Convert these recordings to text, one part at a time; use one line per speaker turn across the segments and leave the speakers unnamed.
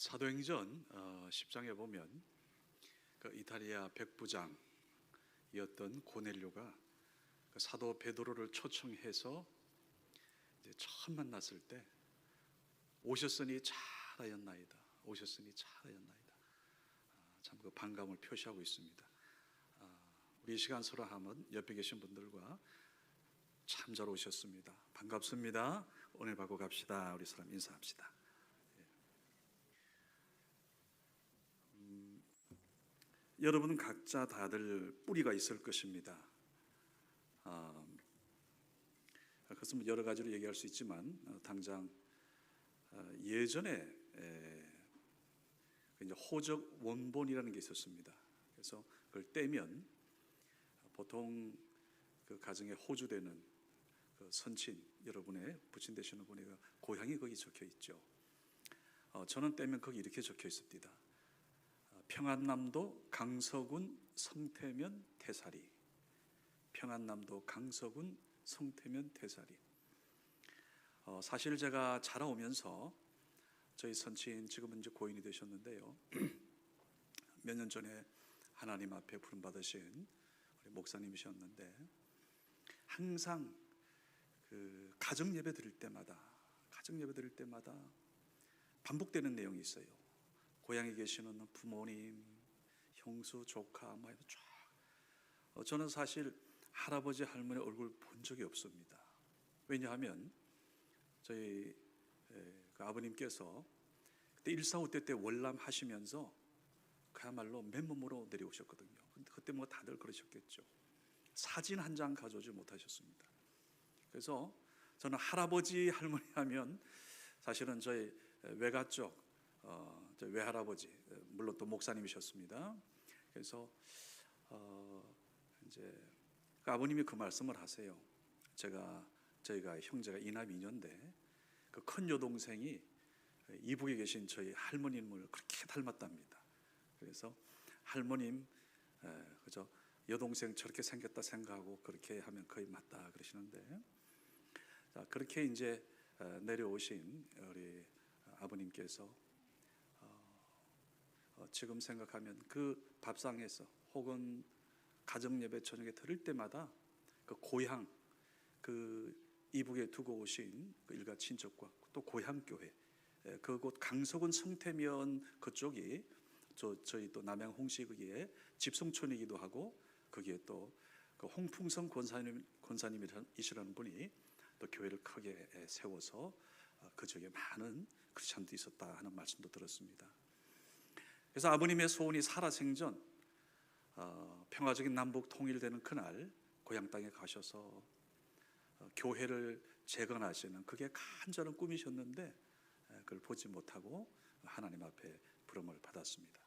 사도행전 10장에 보면 그 이탈리아 백부장이었던 고넬료가 그 사도 베드로를 초청해서 이제 처음 만났을 때 오셨으니 잘하였나이다. 오셨으니 잘하였나이다. 참 그 반감을 표시하고 있습니다. 우리 이 시간 서로 하면 옆에 계신 분들과 참 잘 오셨습니다. 반갑습니다. 오늘 받고 갑시다. 우리 사람 인사합시다. 여러분은 각자 다들 뿌리가 있을 것입니다. 그것은 여러 가지로 얘기할 수 있지만 당장 예전에 이제 호적 원본이라는 게 있었습니다. 그래서 그걸 떼면 보통 그 가정에 호주되는 그 선친 여러분의 부친 되시는 분의 고향이 거기 적혀 있죠. 저는 떼면 거기 이렇게 적혀 있습니다. 평안남도 강서군 성태면 태사리. 평안남도 강서군 성태면 태사리. 사실 제가 자라오면서 저희 선친 지금은 이제 고인이 되셨는데요. 몇 년 전에 하나님 앞에 부름 받으신 우리 목사님이셨는데 항상 그 가정 예배 드릴 때마다 반복되는 내용이 있어요. 고향에 계시는 부모님, 형수, 조카, 뭐 쫙. 저는 사실 할아버지, 할머니 얼굴 본 적이 없습니다. 왜냐하면 저희 그 아버님께서 그때 145대 때 월남 하시면서 그야말로 맨몸으로 내려오셨거든요. 근데 그때 뭐 다들 그러셨겠죠. 사진 한 장 가져오지 못하셨습니다. 그래서 저는 할아버지, 할머니 하면 사실은 저희 외가 쪽 저희 외할아버지, 물론 또 목사님이셨습니다. 그래서 이제 그 아버님이 그 말씀을 하세요. 저희가 형제가 이남 2년대 그 큰 여동생이 이북에 계신 저희 할머님을 그렇게 닮았답니다. 그래서 할머님 그저 여동생 저렇게 생겼다 생각하고 그렇게 하면 거의 맞다 그러시는데, 자, 그렇게 이제 내려오신 우리 아버님께서 지금 생각하면 그 밥상에서 혹은 가정예배 저녁에 들을 때마다 그 고향, 그 이북에 두고 오신 그 일가 친척과 또 고향교회, 그곳 강서군 성태면 그쪽이 저희 또 남양 홍시 거기에 집성촌이기도 하고, 거기에 또 그 홍풍성 권사님이시라는 분이 또 교회를 크게 세워서 그 지역에 많은 크리스찬도 있었다 하는 말씀도 들었습니다. 그래서 아버님의 소원이 살아생전 평화적인 남북 통일되는 그날 고향 땅에 가셔서 교회를 재건하시는 그게 간절한 꿈이셨는데 그걸 보지 못하고 하나님 앞에 부름을 받았습니다.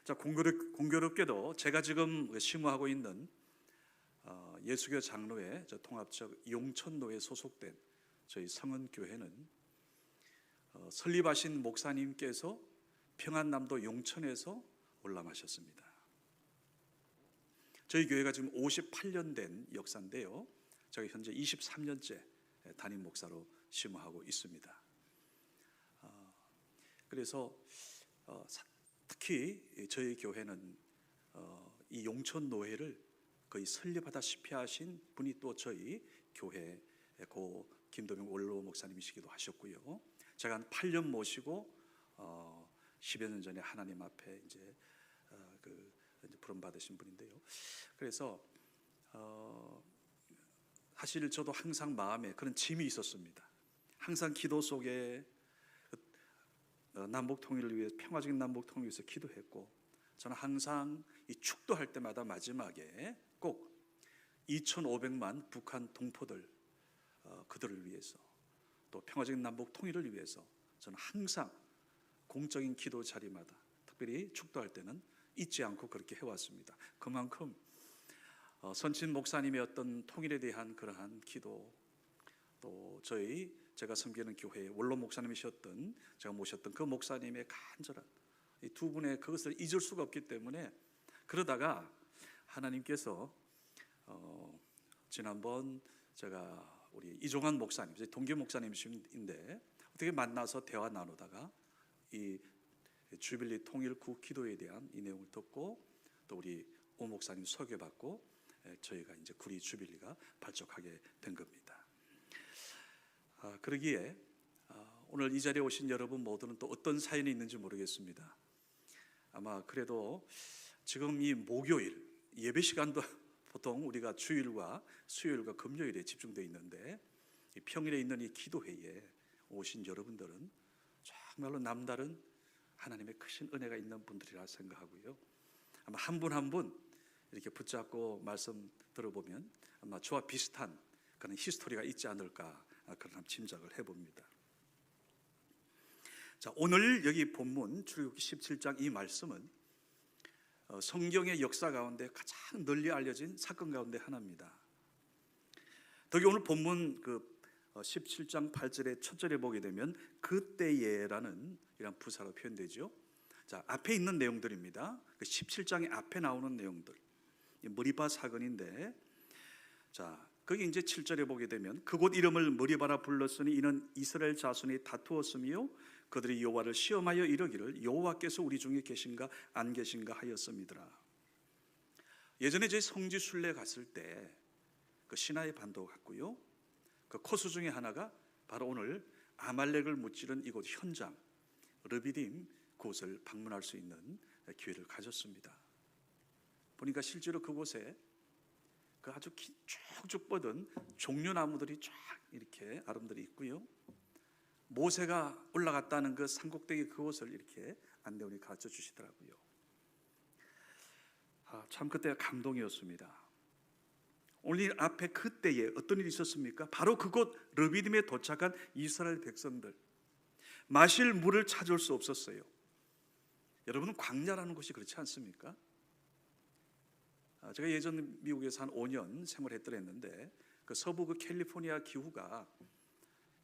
자, 공교롭게도 제가 지금 심호하고 있는 예수교 장로회 통합적 용천노에 소속된 저희 성은교회는 설립하신 목사님께서 평안남도 용천에서 월남하셨습니다. 저희 교회가 지금 58년 된 역사인데요, 저희 현재 23년째 담임 목사로 심호하고 있습니다. 그래서 특히 저희 교회는 이 용천노회를 거의 설립하다시피 하신 분이 또 저희 교회 고 김도명 원로 목사님이시기도 하셨고요. 제가 한 8년 모시고 10여 년 전에 하나님 앞에 이제 부름 받으신 분인데요. 그래서 사실 저도 항상 마음에 그런 짐이 있었습니다. 항상 기도 속에 남북 통일을 위해, 평화적인 남북 통일을 위해서 기도했고, 저는 항상 이 축도할 때마다 마지막에 꼭 2,500만 북한 동포들 그들을 위해서, 또 평화적인 남북 통일을 위해서 저는 항상 공적인 기도 자리마다, 특별히 축도할 때는 잊지 않고 그렇게 해왔습니다. 그만큼 선친 목사님의 어떤 통일에 대한 그러한 기도, 또 제가 섬기는 교회의 원로 목사님이셨던, 제가 모셨던 그 목사님의 간절한 이 두 분의 그것을 잊을 수가 없기 때문에, 그러다가 하나님께서 지난번 제가 우리 이종환 목사님, 동기 목사님이신데 어떻게 만나서 대화 나누다가 이 주빌리 통일구 기도에 대한 이 내용을 듣고 또 우리 오 목사님 소개받고 저희가 이제 구리 주빌리가 발족하게 된 겁니다. 그러기에 오늘 이 자리에 오신 여러분 모두는 또 어떤 사연이 있는지 모르겠습니다. 아마 그래도 지금 이 목요일 예배 시간도 보통 우리가 주일과 수요일과 금요일에 집중되어 있는데 이 평일에 있는 이 기도회에 오신 여러분들은 정말로 남다른 하나님의 크신 은혜가 있는 분들이라 생각하고요. 아마 한 분 한 분 이렇게 붙잡고 말씀 들어보면 아마 저와 비슷한 그런 히스토리가 있지 않을까 그런 짐작을 해봅니다. 자, 오늘 여기 본문 출애굽기 17장 이 말씀은 성경의 역사 가운데 가장 널리 알려진 사건 가운데 하나입니다. 특히 오늘 본문 17장 8절의 첫 절에 보게 되면 그때에라는 이런 부사로 표현되죠. 자, 앞에 있는 내용들입니다. 17장의 앞에 나오는 내용들, 머리바 사건인데, 자, 거기 이제 7절에 보게 되면 그곳 이름을 머리바라 불렀으니 이는 이스라엘 자손이 다투었으며 그들이 여호와를 시험하여 이르기를 여호와께서 우리 중에 계신가 안 계신가 하였음이더라. 예전에 저희 성지 순례 갔을 때 그 시나이 반도 갔고요. 그 코스 중에 하나가 바로 오늘 아말렉을 무찌른 이곳 현장 르비딤 그곳을 방문할 수 있는 기회를 가졌습니다. 보니까 실제로 그곳에 그 아주 쭉쭉 뻗은 종려나무들이 쫙 이렇게 아름들이 있고요. 모세가 올라갔다는 그 산꼭대기 그곳을 이렇게 안내원이 가르쳐 주시더라고요. 참 그때가 감동이었습니다. 오늘 앞에 그때에 어떤 일이 있었습니까? 바로 그곳 르비딤에 도착한 이스라엘 백성들, 마실 물을 찾을 수 없었어요. 여러분은 광야라는 곳이 그렇지 않습니까? 제가 예전 미국에서 한 5년 생활했더랬는데 그 서부 그 캘리포니아 기후가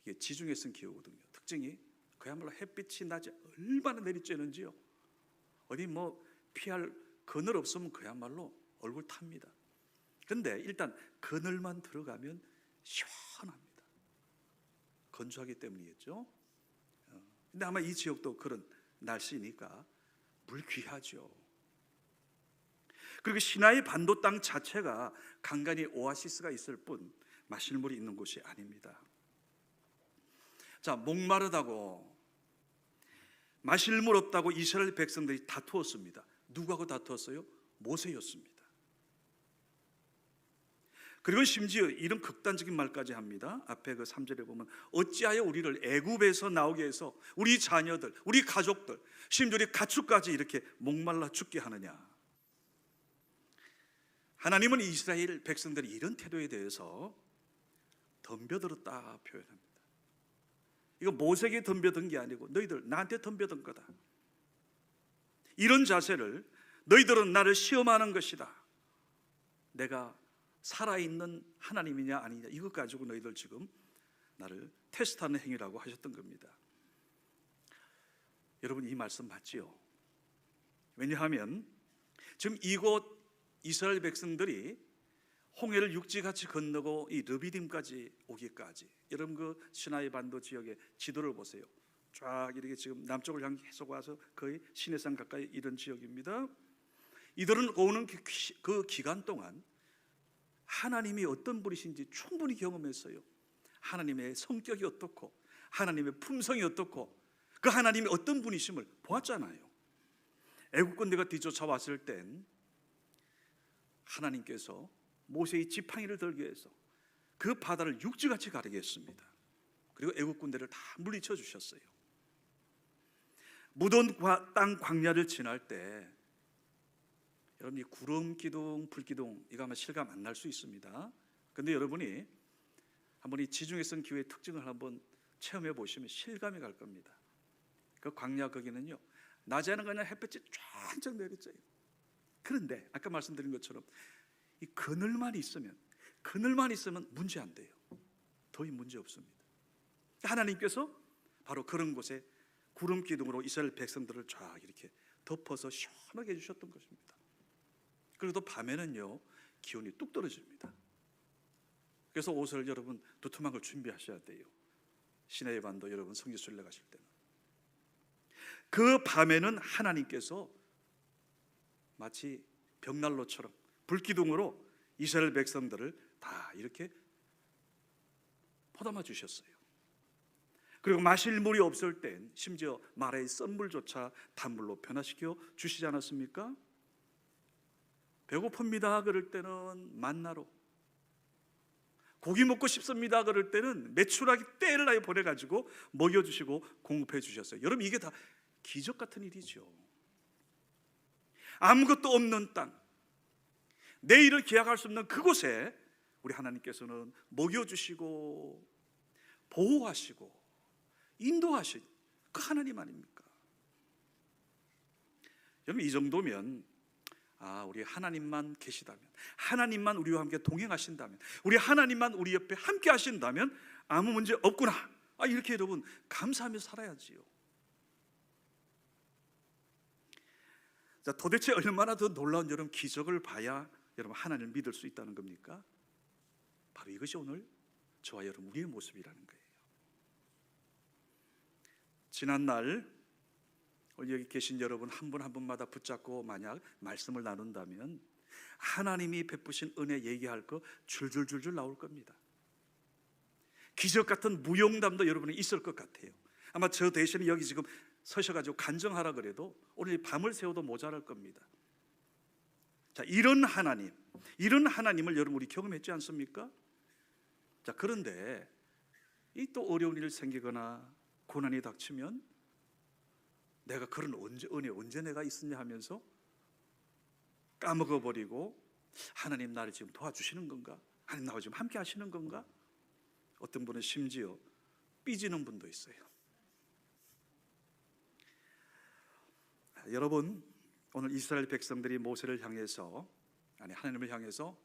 이게 지중해성 기후거든요. 특징이 그야말로 햇빛이 낮에 얼마나 내리쬐는지요. 어디 뭐 피할 그늘 없으면 그야말로 얼굴 탑니다. 그런데 일단 그늘만 들어가면 시원합니다. 건조하기 때문이겠죠. 근데 아마 이 지역도 그런 날씨니까 물 귀하죠. 그리고 시나이 반도 땅 자체가 간간히 오아시스가 있을 뿐 마실 물이 있는 곳이 아닙니다. 자, 목마르다고 마실 물 없다고 이스라엘 백성들이 다투었습니다. 누구하고 다투었어요? 모세였습니다. 그리고 심지어 이런 극단적인 말까지 합니다. 앞에 그 3절에 보면 어찌하여 우리를 애굽에서 나오게 해서 우리 자녀들, 우리 가족들, 심지어 우리 가축까지 이렇게 목말라 죽게 하느냐. 하나님은 이스라엘 백성들이 이런 태도에 대해서 덤벼들었다 표현합니다. 이거 모세에게 덤벼든 게 아니고 너희들 나한테 덤벼든 거다. 이런 자세를 너희들은 나를 시험하는 것이다. 내가 살아있는 하나님이냐 아니냐 이것 가지고 너희들 지금 나를 테스트하는 행위라고 하셨던 겁니다. 여러분 이 말씀 맞지요? 왜냐하면 지금 이곳 이스라엘 백성들이 홍해를 육지같이 건너고 이 르비딤까지 오기까지, 여러분 그 시나이 반도 지역의 지도를 보세요. 쫙 이렇게 지금 남쪽을 향해 계속 와서 거의 시내산 가까이 이런 지역입니다. 이들은 오는 그 기간 동안 하나님이 어떤 분이신지 충분히 경험했어요. 하나님의 성격이 어떻고 하나님의 품성이 어떻고 그 하나님이 어떤 분이심을 보았잖아요. 애국 군대가 뒤쫓아왔을 땐 하나님께서 모세의 지팡이를 들게 해서 그 바다를 육지같이 가르게 했습니다. 그리고 애국 군대를 다 물리쳐 주셨어요. 무더운 땅 광야를 지날 때 여러분 이 구름 기둥, 불 기둥 이거 아마 실감 안 날 수 있습니다. 그런데 여러분이 한번 이 지중해성 기후의 특징을 한번 체험해 보시면 실감이 갈 겁니다. 그 광야 거기는요 낮에는 그냥 햇빛이 쫙쫙 내리쬐요. 그런데 아까 말씀드린 것처럼 이 그늘만 있으면 문제 안 돼요. 더위 문제 없습니다. 하나님께서 바로 그런 곳에 구름 기둥으로 이스라엘 백성들을 쫙 이렇게 덮어서 시원하게 해주셨던 것입니다. 그래도 밤에는요 기온이 뚝 떨어집니다. 그래서 옷을 여러분 두툼한 걸 준비하셔야 돼요. 시내의 반도 여러분 성지 순례 가실 때는. 그 밤에는 하나님께서 마치 벽난로처럼 불기둥으로 이스라엘 백성들을 다 이렇게 포담아 주셨어요. 그리고 마실 물이 없을 땐 심지어 마라의 썬물조차 단물로 변화시켜 주시지 않았습니까? 배고픕니다 그럴 때는 만나로, 고기 먹고 싶습니다 그럴 때는 메추라기 떼를 아예 보내가지고 먹여주시고 공급해 주셨어요. 여러분, 이게 다 기적 같은 일이죠. 아무것도 없는 땅, 내일을 기약할 수 없는 그곳에 우리 하나님께서는 먹여주시고 보호하시고 인도하신 그 하나님 아닙니까? 여러분, 이 정도면 우리 하나님만 계시다면, 하나님만 우리와 함께 동행하신다면, 우리 하나님만 우리 옆에 함께 하신다면 아무 문제 없구나, 이렇게 여러분 감사하며 살아야지요. 자, 도대체 얼마나 더 놀라운 여러분 기적을 봐야 여러분 하나님을 믿을 수 있다는 겁니까? 바로 이것이 오늘 저와 여러분 우리의 모습이라는 거예요. 지난날 여기 계신 여러분 한 분 한 분마다 붙잡고 만약 말씀을 나눈다면 하나님이 베푸신 은혜 얘기할 거 줄줄줄줄 나올 겁니다. 기적 같은 무용담도 여러분이 있을 것 같아요. 아마 저 대신에 여기 지금 서셔가지고 간증하라 그래도 오늘 밤을 새워도 모자랄 겁니다. 자, 이런 하나님을 여러분 우리 경험했지 않습니까? 자, 그런데 이 또 어려운 일 생기거나 고난이 닥치면 내가 그런 은혜 언제 내가 있었냐 하면서 까먹어버리고, 하나님 나를 지금 도와주시는 건가? 하나님 나와 지금 함께 하시는 건가? 어떤 분은 심지어 삐지는 분도 있어요. 여러분, 오늘 이스라엘 백성들이 모세를 향해서, 하나님을 향해서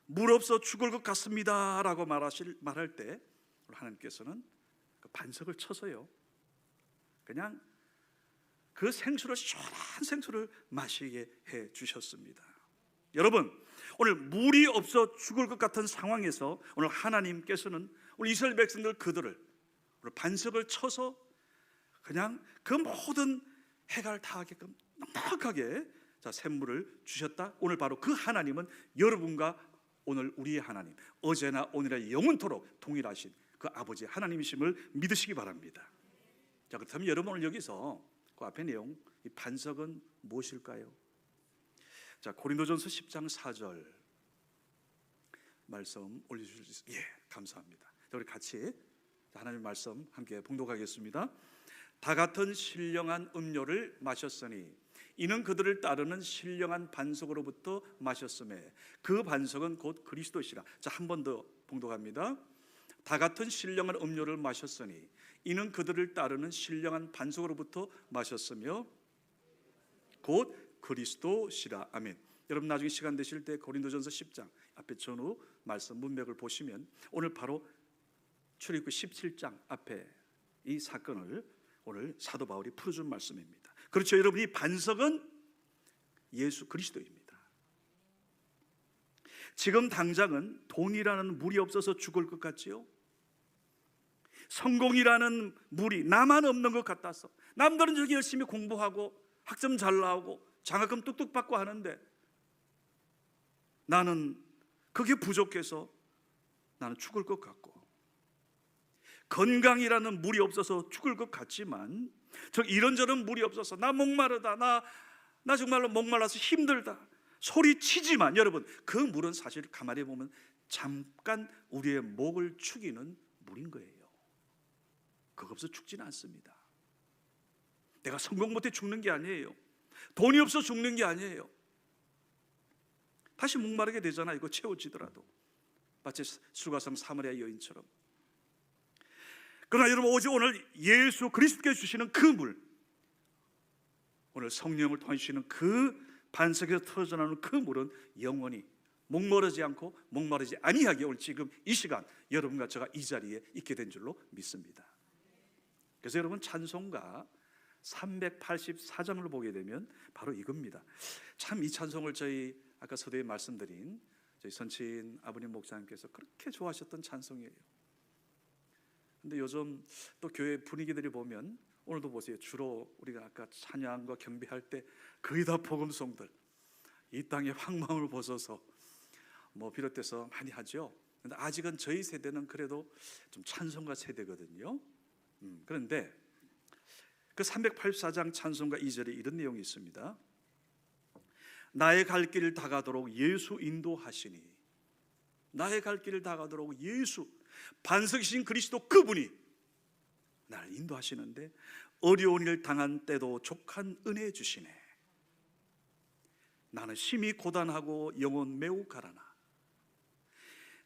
물 없어 죽을 것 같습니다 라고 말할 때 하나님께서는 그 반석을 쳐서요, 그냥 그 생수를, 시원한 생수를 마시게 해 주셨습니다. 여러분, 오늘 물이 없어 죽을 것 같은 상황에서 오늘 하나님께서는 우리 이스라엘 백성들 그들을 오늘 반석을 쳐서 그냥 그 모든 해갈 다 하게끔 넉넉하게 샘물을 주셨다. 오늘 바로 그 하나님은 여러분과 오늘 우리의 하나님, 어제나 오늘의 영원토록 동일하신 그 아버지 하나님이심을 믿으시기 바랍니다. 자, 그렇다면 여러분 오늘 여기서 그 앞에 내용, 이 반석은 무엇일까요? 자, 고린도전서 10장 4절 말씀 올려주실 수 있어요? 예, 감사합니다. 자, 우리 같이 하나님의 말씀 함께 봉독하겠습니다. 다 같은 신령한 음료를 마셨으니 이는 그들을 따르는 신령한 반석으로부터 마셨음에 그 반석은 곧 그리스도시라. 자, 한 번 더 봉독합니다. 다 같은 신령한 음료를 마셨으니 이는 그들을 따르는 신령한 반석으로부터 마셨으며 곧 그리스도시라. 아멘. 여러분, 나중에 시간 되실 때 고린도전서 10장 앞에 전후 말씀 문맥을 보시면 오늘 바로 출애굽기 17장 앞에 이 사건을 오늘 사도 바울이 풀어준 말씀입니다. 그렇죠, 여러분, 이 반석은 예수 그리스도입니다. 지금 당장은 돈이라는 물이 없어서 죽을 것 같지요? 성공이라는 물이 나만 없는 것 같아서, 남들은 저기 열심히 공부하고 학점 잘 나오고 장학금 뚝뚝 받고 하는데 나는 그게 부족해서 나는 죽을 것 같고, 건강이라는 물이 없어서 죽을 것 같지만 저 이런저런 물이 없어서 나 목마르다, 나 정말로 목말라서 힘들다 소리치지만, 여러분, 그 물은 사실 가만히 보면 잠깐 우리의 목을 축이는 물인 거예요. 그거 없어 죽지는 않습니다. 내가 성공 못해 죽는 게 아니에요. 돈이 없어 죽는 게 아니에요. 다시 목마르게 되잖아요. 이거 채워지더라도, 마치 수가성 사마리아 여인처럼. 그러나 여러분, 오직 오늘 예수 그리스도께서 주시는 그 물, 오늘 성령을 통해 주시는 그 반석에서 터져나오는 그 물은 영원히 목마르지 않고 목마르지 아니하게 오늘 지금 이 시간 여러분과 제가 이 자리에 있게 된 줄로 믿습니다. 그래서 여러분, 찬송가 384장을 보게 되면 바로 이겁니다. 참 이 찬송을 저희 아까 서두에 말씀드린 저희 선친 아버님 목사님께서 그렇게 좋아하셨던 찬송이에요. 근데 요즘 또 교회 분위기들이 보면 오늘도 보세요. 주로 우리가 아까 찬양과 경배할 때 거의 다 복음송들, 이 땅의 황망을 벗어서 비롯돼서 많이 하죠. 근데 아직은 저희 세대는 그래도 좀 찬송가 세대거든요. 그런데 그 384장 찬송가 2절에 이런 내용이 있습니다. 나의 갈 길을 다가도록 예수 인도하시니, 나의 갈 길을 다가도록 예수, 반석이신 그리스도 그분이 나를 인도하시는데 어려운 일 당한 때도 족한 은혜 주시네. 나는 심히 고단하고 영혼 매우 가라나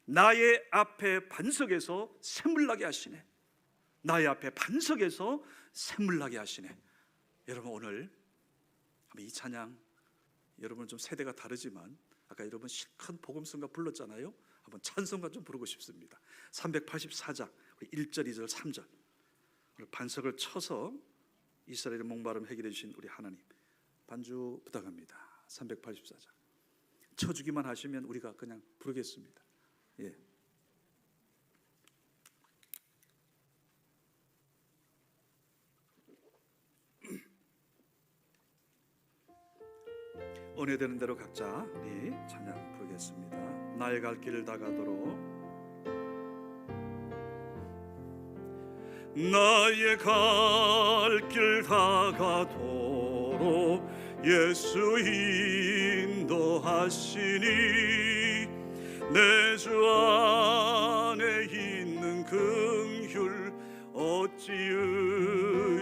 나의 앞에 반석에서 샘물나게 하시네. 나의 앞에 반석에서 샘물나게 하시네. 여러분, 오늘 이 찬양, 여러분 좀 세대가 다르지만 아까 여러분 실컷 복음성가 불렀잖아요. 한번 찬송가 좀 부르고 싶습니다. 384장 우리 1절, 2절, 3절. 오늘 반석을 쳐서 이스라엘의 목마름 해결해 주신 우리 하나님, 반주 부탁합니다. 384장 쳐주기만 하시면 우리가 그냥 부르겠습니다. 예. 은혜되는 대로 각자 우리 찬양 부르겠습니다. 나의 갈 길을 다가도록, 나의 갈 길 다가도록 예수 인도하시니 내 주 안에 있는 긍휼 어찌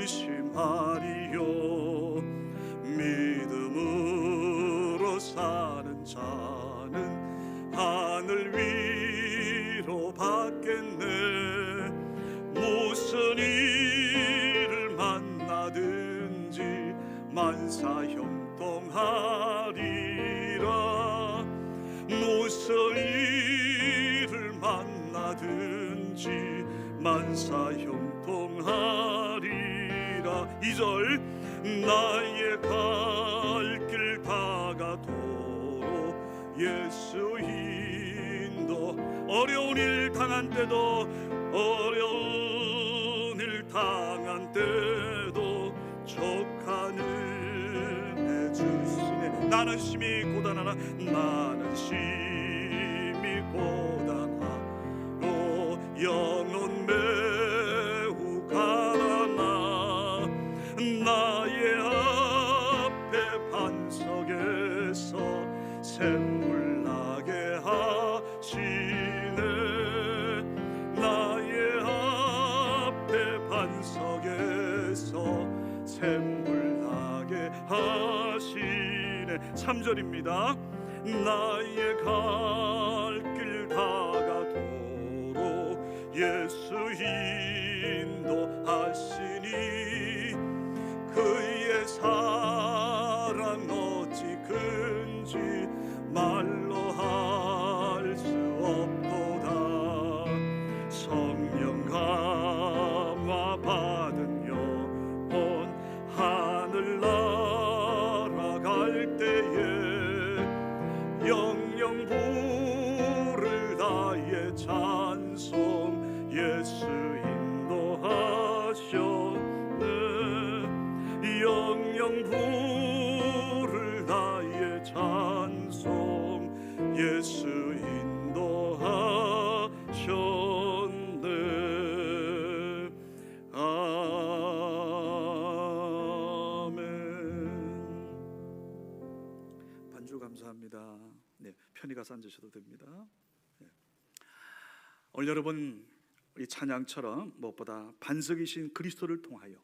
의심하리요. 믿음으로 사는 자는 하늘 위로 받겠네. 무슨 일을 만나든지 만사 형통하리라. 무슨 일을 만나든지 만사 형통하리라. 2절 나의 갈 길 다가도록 예수 인도. 어려운 일 당한 때도, 어려운 일 당한 때도 족한 은혜 주시네. 나는 심히 고단하나, 나는 심히 고단하고 영혼 매우 가라나 나의 앞에 반석에서 샘물 나게 하시네. 나의 앞에 반석에서 샘물 나게 하시네. 3절입니다. 나의 갈 길 다가도록 예수 인도하시니 그의 사랑 어찌 큰지 말로 할 수 없도다. 성령 감화 받은 영혼 하늘 날아갈 때에 영영 부를 나의 찬송 예수 인도하셨네. 영영 부를 나의 찬송 예수 인도하셨네. 아멘. 반주 감사합니다. 네, 편히 가서 앉으셔도 됩니다. 네. 오늘 여러분 우리 찬양처럼 무엇보다 반석이신 그리스도를 통하여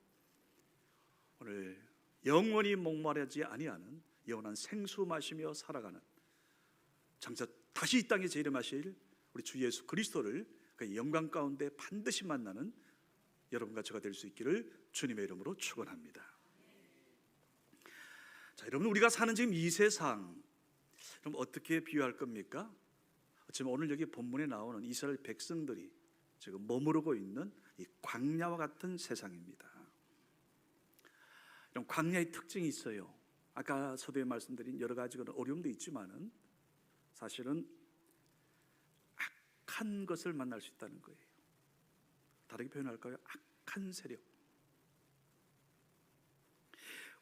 오늘 영원히 목마르지 아니하는 영원한 생수 마시며 살아가는, 장차 다시 이 땅에 재림하실 우리 주 예수 그리스도를 그 영광 가운데 반드시 만나는 여러분과 저가 될 수 있기를 주님의 이름으로 축원합니다. 자, 여러분 우리가 사는 지금 이 세상, 그럼 어떻게 비유할 겁니까? 지금 오늘 여기 본문에 나오는 이스라엘 백성들이 지금 머무르고 있는 이 광야와 같은 세상입니다. 이런 광야의 특징이 있어요. 아까 서두에 말씀드린 여러 가지 어려움도 있지만은 사실은 악한 것을 만날 수 있다는 거예요. 다르게 표현할까요? 악한 세력.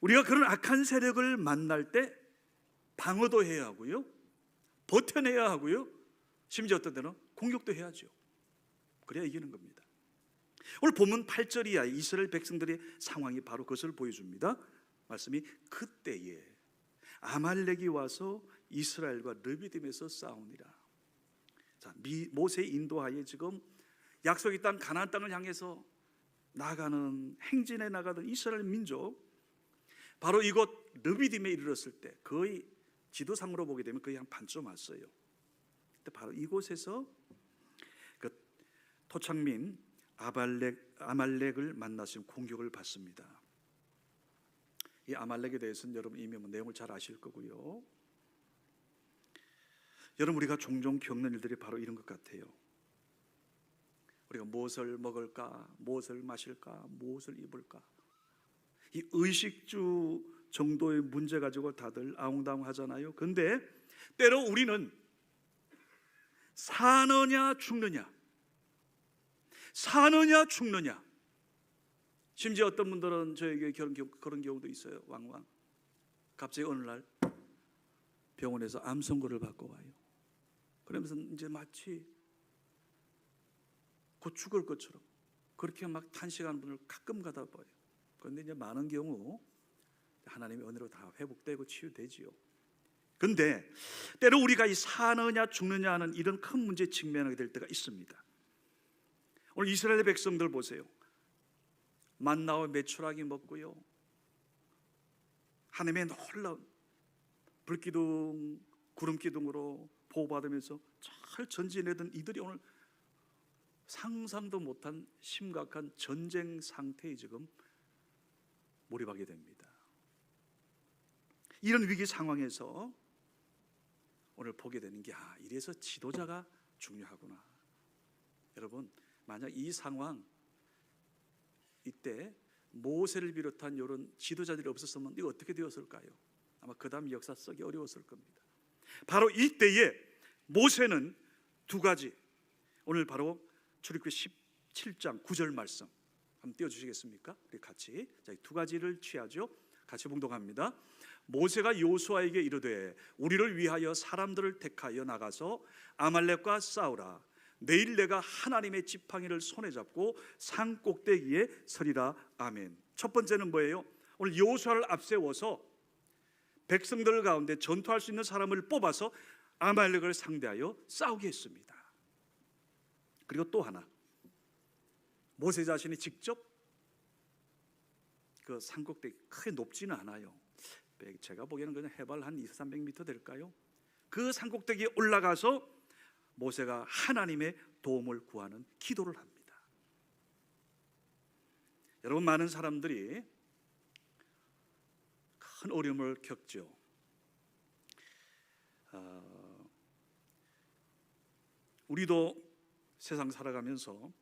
우리가 그런 악한 세력을 만날 때 방어도 해야 하고요, 버텨내야 하고요, 심지어 어떤 때는 공격도 해야죠. 그래야 이기는 겁니다. 오늘 본문 8절 이하의 이스라엘 백성들의 상황이 바로 그것을 보여줍니다. 말씀이 그때에 아말렉이 와서 이스라엘과 르비딤에서 싸우니라. 자, 모세의 인도하에 지금 약속의 땅 가나안 땅을 향해서 나가는, 행진해 나가던 이스라엘 민족, 바로 이곳 르비딤에 이르렀을 때 거의 지도상으로 보게 되면 거의 한 반쯤 왔어요. 근데 바로 이곳에서 그 토착민 아말렉을 만나서 공격을 받습니다. 이 아말렉에 대해서는 여러분 이미 내용을 잘 아실 거고요. 여러분, 우리가 종종 겪는 일들이 바로 이런 것 같아요. 우리가 무엇을 먹을까, 무엇을 마실까, 무엇을 입을까, 이 의식주 정도의 문제 가지고 다들 아웅다웅 하잖아요. 근데 때로 우리는 사느냐 죽느냐, 사느냐 죽느냐. 심지어 어떤 분들은 저에게 그런 경우도 있어요. 왕왕 갑자기 어느 날 병원에서 암 선고를 받고 와요. 그러면서 이제 마치 곧 죽을 것처럼 그렇게 막 탄식하는 분을 가끔 가다 봐요. 그런데 이제 많은 경우 하나님의 은혜로 다 회복되고 치유되지요. 근데 때로 우리가 이 사느냐 죽느냐 하는 이런 큰 문제에 직면하게 될 때가 있습니다. 오늘 이스라엘 백성들 보세요. 만나와 메추라기 먹고요, 하나님의 놀라운 불기둥 구름기둥으로 보호받으면서 잘 전진하던 이들이 오늘 상상도 못한 심각한 전쟁 상태에 지금 몰입하게 됩니다. 이런 위기 상황에서 오늘 보게 되는 게, 이래서 지도자가 중요하구나. 여러분, 만약 이 상황, 이때 모세를 비롯한 이런 지도자들이 없었으면 이거 어떻게 되었을까요? 아마 그 다음 역사 쓰기 어려웠을 겁니다. 바로 이때에 모세는 두 가지, 오늘 바로 출애굽기 17장 9절 말씀 한번 띄워주시겠습니까? 우리 같이 두 가지를 취하죠. 같이 봉독합니다. 모세가 여호수아에게 이르되 우리를 위하여 사람들을 택하여 나가서 아말렉과 싸우라. 내일 내가 하나님의 지팡이를 손에 잡고 산 꼭대기에 서리라. 아멘. 첫 번째는 뭐예요? 오늘 여호수아를 앞세워서 백성들 가운데 전투할 수 있는 사람을 뽑아서 아말렉을 상대하여 싸우게 했습니다. 그리고 또 하나, 모세 자신이 직접 그 산꼭대기, 크게 높지는 않아요. 제가 보기에는 그냥 해발 한 200-300m 될까요? 그 산꼭대기에 올라가서 모세가 하나님의 도움을 구하는 기도를 합니다. 여러분, 많은 사람들이 큰 어려움을 겪죠. 우리도 세상 살아가면서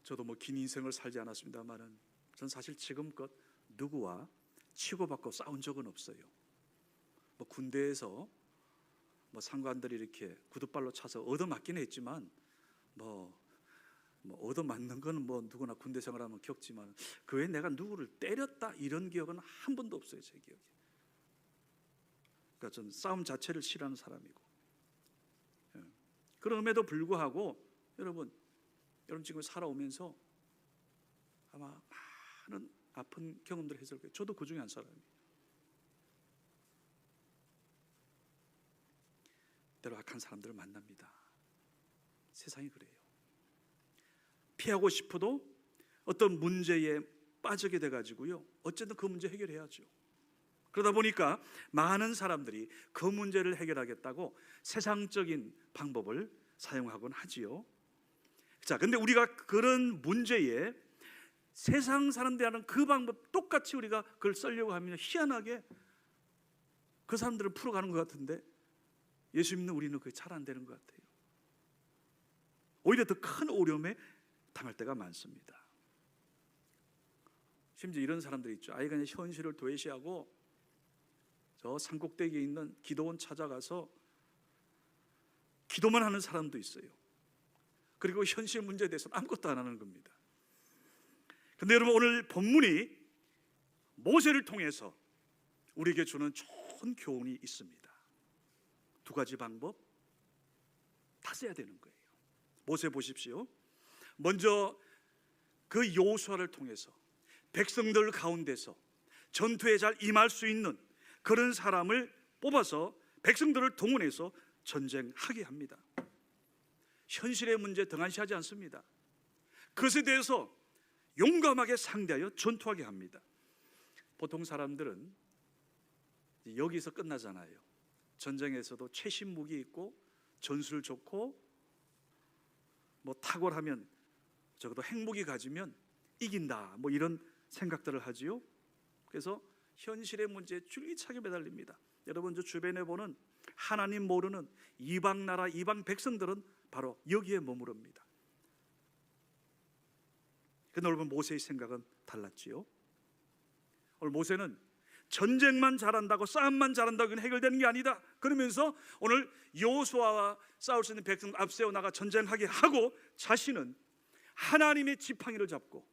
저도 긴 인생을 살지 않았습니다만은 전 사실 지금껏 누구와 치고받고 싸운 적은 없어요. 군대에서 상관들이 이렇게 구두발로 차서 얻어맞긴 했지만 얻어맞는 거는 누구나 군대 생활하면 겪지만 그 외에 내가 누구를 때렸다 이런 기억은 한 번도 없어요, 제 기억에. 그러니까 저는 싸움 자체를 싫어하는 사람이고, 그럼에도 불구하고 여러분 지금 살아오면서 아마 많은 아픈 경험들을 했을 거예요. 저도 그 중에 한 사람이에요. 때로 악한 사람들을 만납니다. 세상이 그래요. 피하고 싶어도 어떤 문제에 빠지게 돼가지고요, 어쨌든 그 문제 해결해야죠. 그러다 보니까 많은 사람들이 그 문제를 해결하겠다고 세상적인 방법을 사용하곤 하지요. 자, 근데 우리가 그런 문제에 세상 사람들이 하는 그 방법 똑같이 우리가 그걸 쓰려고 하면 희한하게 그 사람들은 풀어가는 것 같은데 예수 믿는 우리는 그게 잘 안 되는 것 같아요. 오히려 더 큰 어려움에 당할 때가 많습니다. 심지어 이런 사람들이 있죠. 아예 그냥 현실을 도외시하고 저 산꼭대기에 있는 기도원 찾아가서 기도만 하는 사람도 있어요. 그리고 현실 문제에 대해서는 아무것도 안 하는 겁니다. 근데 여러분, 오늘 본문이 모세를 통해서 우리에게 주는 좋은 교훈이 있습니다. 두 가지 방법 다 써야 되는 거예요. 모세 보십시오. 먼저 그 여호수아를 통해서 백성들 가운데서 전투에 잘 임할 수 있는 그런 사람을 뽑아서 백성들을 동원해서 전쟁하게 합니다. 현실의 문제 등한시하지 않습니다. 그것에 대해서 용감하게 상대하여 전투하게 합니다. 보통 사람들은 여기서 끝나잖아요. 전쟁에서도 최신 무기 있고 전술 좋고 뭐 탁월하면 적어도 핵무기 가지면 이긴다, 뭐 이런 생각들을 하지요. 그래서 현실의 문제에 줄기차게 매달립니다. 여러분, 저 주변에 보는 하나님 모르는 이방 나라 이방 백성들은 바로 여기에 머무릅니다. 그런데 여러분, 모세의 생각은 달랐지요. 오늘 모세는 전쟁만 잘한다고, 싸움만 잘한다고 해결되는 게 아니다 그러면서 오늘 여호수아와 싸울 수 있는 백성 앞세워 나가 전쟁하게 하고, 자신은 하나님의 지팡이를 잡고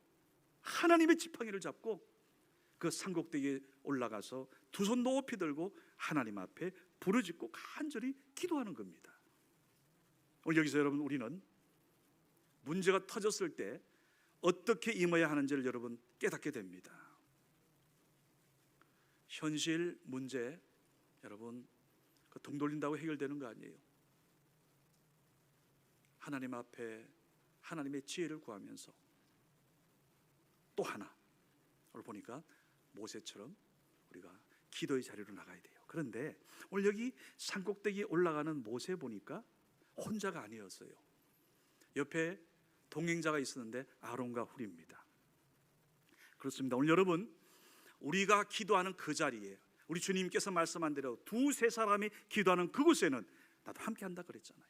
그 산꼭대기에 올라가서 두 손 높이 들고 하나님 앞에 부르짖고 간절히 기도하는 겁니다. 오늘 여기서 여러분, 우리는 문제가 터졌을 때 어떻게 임해야 하는지를 여러분 깨닫게 됩니다. 현실 문제 여러분 등 돌린다고 해결되는 거 아니에요. 하나님 앞에 하나님의 지혜를 구하면서 또 하나, 오늘 보니까 모세처럼 우리가 기도의 자리로 나가야 돼요. 그런데 오늘 여기 산꼭대기에 올라가는 모세 보니까 혼자가 아니었어요. 옆에 동행자가 있었는데 아론과 훌입니다. 그렇습니다. 오늘 여러분, 우리가 기도하는 그 자리에 우리 주님께서 말씀한 대로 두세 사람이 기도하는 그곳에는 나도 함께 한다 그랬잖아요.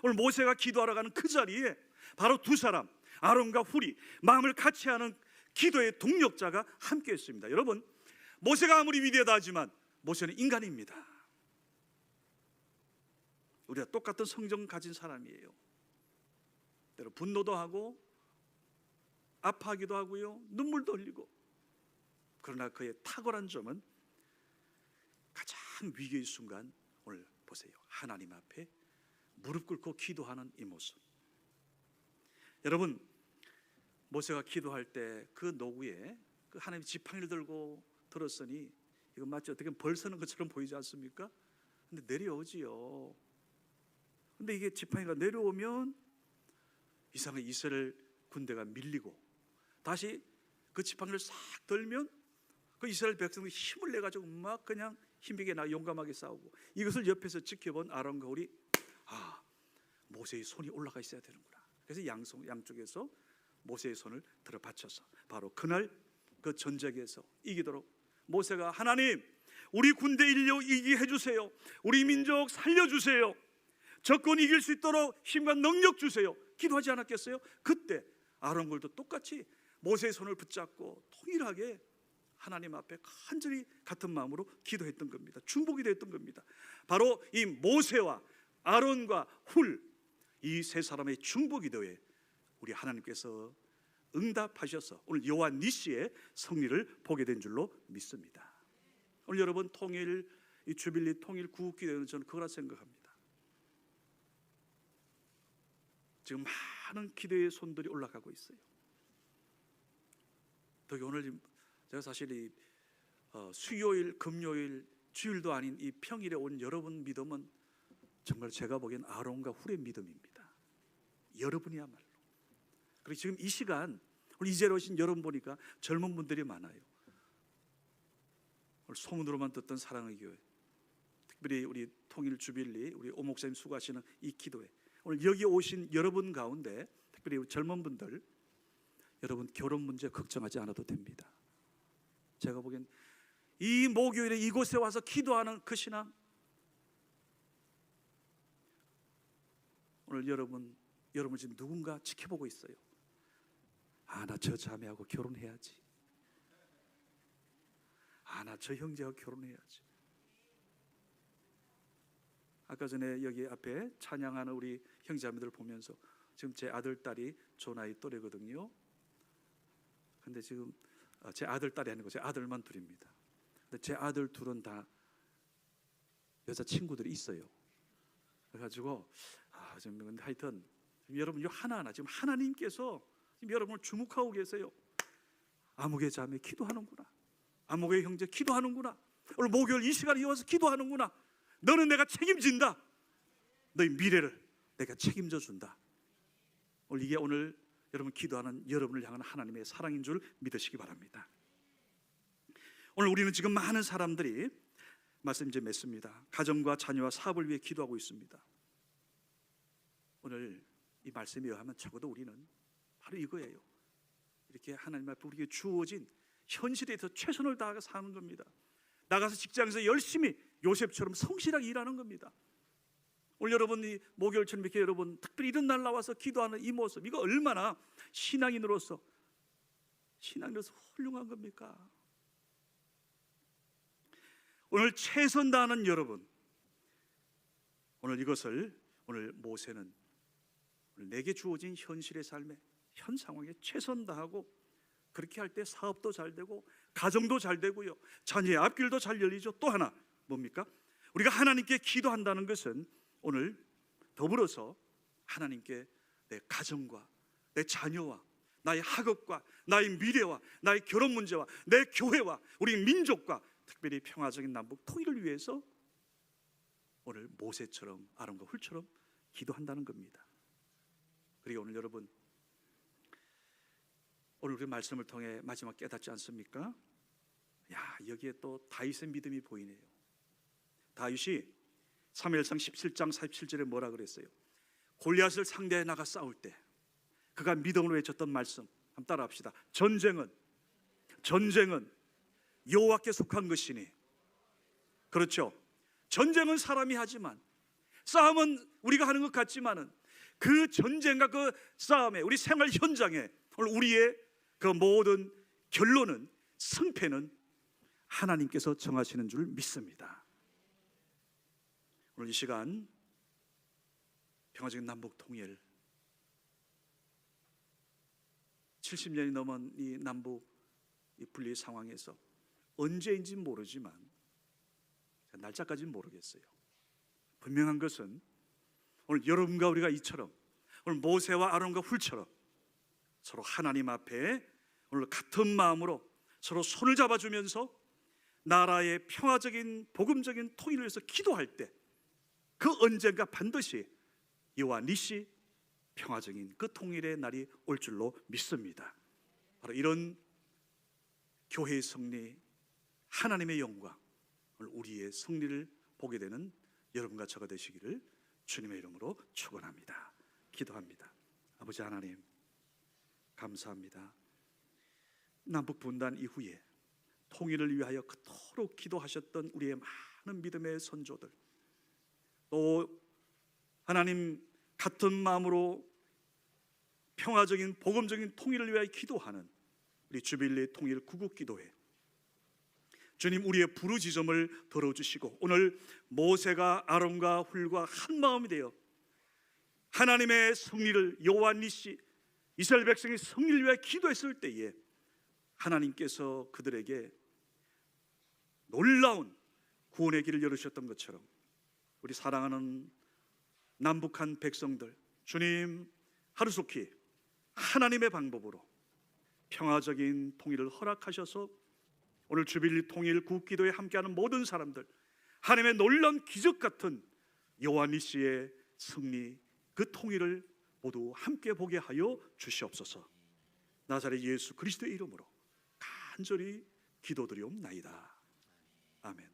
오늘 모세가 기도하러 가는 그 자리에 바로 두 사람, 아론과 훌이 마음을 같이 하는 기도의 동력자가 함께 했습니다. 여러분, 모세가 아무리 위대하다 하지만 모세는 인간입니다. 우리가 똑같은 성정 가진 사람이에요. 때로 분노도 하고 아파하기도 하고요, 눈물도 흘리고. 그러나 그의 탁월한 점은 가장 위기의 순간, 오늘 보세요, 하나님 앞에 무릎 꿇고 기도하는 이 모습. 여러분, 모세가 기도할 때 그 노구에 그 하나님의 지팡이를 들고 들었으니 이건 마치 어떻게 벌 서는 것처럼 보이지 않습니까? 근데 내려오지요. 근데 이게 지팡이가 내려오면 이상하게 이스라엘 군대가 밀리고, 다시 그 지팡이를 싹 들면 그 이스라엘 백성이 힘을 내가지고 막 그냥 힘있게 나 용감하게 싸우고, 이것을 옆에서 지켜본 아론과 훌이 모세의 손이 올라가 있어야 되는구나. 그래서 양쪽에서 모세의 손을 들어 받쳐서 바로 그날 그 전쟁에서 이기도록 모세가, 하나님 우리 군대 인력 이기게 해주세요, 우리 민족 살려주세요, 적군 이길 수 있도록 힘과 능력 주세요, 기도하지 않았겠어요? 그때 아론굴도 똑같이 모세의 손을 붙잡고 통일하게 하나님 앞에 간절히 같은 마음으로 기도했던 겁니다. 중보기 됐던 겁니다. 바로 이 모세와 아론과 훌, 이 세 사람의 중보기도에 우리 하나님께서 응답하셔서 오늘 여호와 니시의 승리를 보게 된 줄로 믿습니다. 오늘 여러분, 통일, 이 주빌리 통일 구국기도는 저는 그거라 생각합니다. 지금 많은 기도의 손들이 올라가고 있어요. 더기 오늘 제가 사실 이 수요일, 금요일, 주일도 아닌 이 평일에 온 여러분 믿음은 정말 제가 보기엔 아론과 훌의 믿음입니다. 여러분이야말로. 그리고 지금 이 시간 오늘 이제로 오신 여러분 보니까 젊은 분들이 많아요. 오늘 소문으로만 듣던 사랑의 교회, 특별히 우리 통일 주빌리 우리 오 목사님 수고하시는 이 기도회, 오늘 여기 오신 여러분 가운데 특별히 우리 젊은 분들, 여러분 결혼 문제 걱정하지 않아도 됩니다. 제가 보기엔 이 목요일에 이곳에 와서 기도하는 그 신앙, 오늘 여러분 지금 누군가 지켜보고 있어요. 나 저 자매하고 결혼해야지, 나 저 형제하고 결혼해야지. 아까 전에 여기 앞에 찬양하는 우리 형제자매들 보면서 지금 제 아들, 딸이 조 나이 또래거든요. 근데 지금 제 아들 딸이 아니고 제 아들만 둘입니다. 근데 제 아들 둘은 다 여자 친구들이 있어요. 그래가지고 지금 하여튼 여러분 이 하나하나 지금 하나님께서 지금 여러분을 주목하고 계세요. 아무개 자매 기도하는구나. 아무개 형제 기도하는구나. 오늘 목요일 이 시간에 이어서 기도하는구나. 너는 내가 책임진다. 너의 미래를 내가 책임져 준다. 이게 오늘 여러분 기도하는 여러분을 향한 하나님의 사랑인 줄 믿으시기 바랍니다. 오늘 우리는 지금 많은 사람들이 말씀 이제 맺습니다. 가정과 자녀와 사업을 위해 기도하고 있습니다. 오늘 이 말씀에 의하면 적어도 우리는 바로 이거예요. 이렇게 하나님 앞에 우리에게 주어진 현실에 더 최선을 다하여 사는 겁니다. 나가서 직장에서 열심히 요셉처럼 성실하게 일하는 겁니다. 오늘 여러분이 목요일처럼 이렇게 여러분 특별히 이런 날 나와서 기도하는 이 모습, 이거 얼마나 신앙인으로서 훌륭한 겁니까? 오늘 최선 다하는 여러분, 오늘 이것을 오늘 모세는 오늘 내게 주어진 현실의 삶에 현 상황에 최선 다하고 그렇게 할 때 사업도 잘 되고 가정도 잘 되고요, 자녀의 앞길도 잘 열리죠. 또 하나 뭡니까? 우리가 하나님께 기도한다는 것은 오늘 더불어서 하나님께 내 가정과 내 자녀와 나의 학업과 나의 미래와 나의 결혼 문제와 내 교회와 우리 민족과 특별히 평화적인 남북 통일을 위해서 오늘 모세처럼 아론과 훌처럼 기도한다는 겁니다. 그리고 오늘 여러분 오늘 우리 말씀을 통해 마지막 깨닫지 않습니까? 여기에 또 다윗의 믿음이 보이네요. 다윗이 사무엘상 17장 47절에 뭐라 그랬어요? 골리앗을 상대해 나가 싸울 때 그가 믿음으로 외쳤던 말씀 한번 따라합시다. 전쟁은 여호와께 속한 것이니. 그렇죠. 전쟁은 사람이 하지만 싸움은 우리가 하는 것 같지만은 그 전쟁과 그 싸움에 우리 생활 현장에 오늘 우리의 그 모든 결론은 승패는 하나님께서 정하시는 줄 믿습니다. 오늘 이 시간 평화적인 남북 통일 70년이 넘은 이 남북 이 분리 상황에서 언제인지 모르지만 날짜까지는 모르겠어요. 분명한 것은 오늘 여러분과 우리가 이처럼 오늘 모세와 아론과 훌처럼 서로 하나님 앞에 오늘 같은 마음으로 서로 손을 잡아주면서 나라의 평화적인 복음적인 통일을 위해서 기도할 때 그 언젠가 반드시 여호와 니시 평화적인 그 통일의 날이 올 줄로 믿습니다. 바로 이런 교회의 승리, 하나님의 영광, 우리의 승리를 보게 되는 여러분과 저가 되시기를 주님의 이름으로 축원합니다. 기도합니다. 아버지 하나님 감사합니다. 남북 분단 이후에 통일을 위하여 그토록 기도하셨던 우리의 많은 믿음의 선조들, 또 하나님 같은 마음으로 평화적인 복음적인 통일을 위하여 기도하는 우리 주빌리 통일 구국기도회, 주님 우리의 부르짖음을 들어주시고 오늘 모세가 아론과 훌과 한 마음이 되어 하나님의 승리를 여호와 니시 이스라엘 백성의 승리를 위하여 기도했을 때에 하나님께서 그들에게 놀라운 구원의 길을 열으셨던 것처럼 우리 사랑하는 남북한 백성들, 주님 하루속히 하나님의 방법으로 평화적인 통일을 허락하셔서 오늘 주빌리 통일 국기도에 함께하는 모든 사람들 하나님의 놀라운 기적 같은 여호와 니시의 승리, 그 통일을 모두 함께 보게 하여 주시옵소서. 나사렛 예수 그리스도의 이름으로 간절히 기도드리옵나이다. 아멘.